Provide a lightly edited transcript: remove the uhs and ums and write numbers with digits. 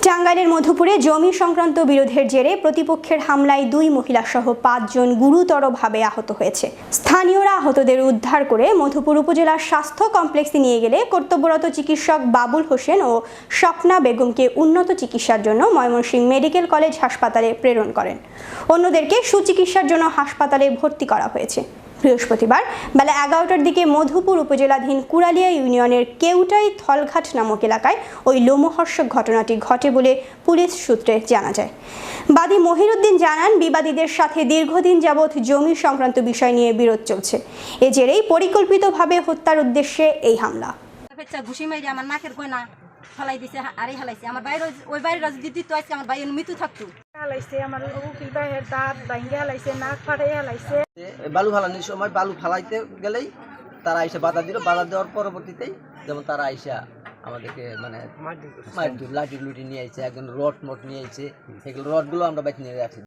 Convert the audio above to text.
টাঙ্গাইলের মধুপুরে জমি সংক্রান্ত বিরোধের জেরে প্রতিপক্ষের হামলায় 2 মহিলাসহ 5 জন গুরুতরভাবে আহত হয়েছে। স্থানীয়রা আহতদের উদ্ধার করে মধুপুর উপজেলার স্বাস্থ্য কমপ্লেক্সে নিয়ে গেলে কর্তব্যরত চিকিৎসক বাবুল হোসেন ও স্বপ্না বেগমকে উন্নত চিকিৎসার জন্য ময়মনসিংহ মেডিকেল কলেজ হাসপাতালে প্রেরণ করেন। অন্যদেরকে সুচিকিৎসার জন্য হাসপাতালে ভর্তি করা হয়েছে। বৃহস্পতিবার বেলা 11টার দিকে মধুপুর উপজেলাধীন কুড়ালিয়া ইউনিয়নের কেউটাই থলঘাট নামক এলাকায় ওই লোমহর্ষক ঘটনাটি ঘটে বলে পুলিশ সূত্রে জানা যায়। বাদী মহিরুদ্দিন জানান, বিবাদীদের সাথে দীর্ঘদিন যাবৎ জমি সংক্রান্ত বিষয় নিয়ে বিরোধ চলছে। এ জেরেই পরিকল্পিতভাবে হত্যার উদ্দেশ্যে এই হামলা। আমার নাকের গয়না ফলাই দিছে, আরে হালাইছে আমার বাইরে, ওই বাইরে যদি দিত আজকে আমার ভাইয়ের মৃত্যু থাকতো। হালাইছে আমার উকিল ভাইয়ের দাঁত ভাঙ্গে হালাইছে, নাক ফাটাই হালাইছে। বালু ফালানোর সময় বালু ফালাইতে গেলেই তারা আইসা বাধা দিল। বাধা দেওয়ার পরবর্তীতেই যেমন তারা আইসা আমাদেরকে মানে লাঠি লুটি নিয়ে আইছে, একজন রড মট নিয়ে আইছে। সেগুলো রডগুলো আমরা বাইক নিয়ে রাখছি।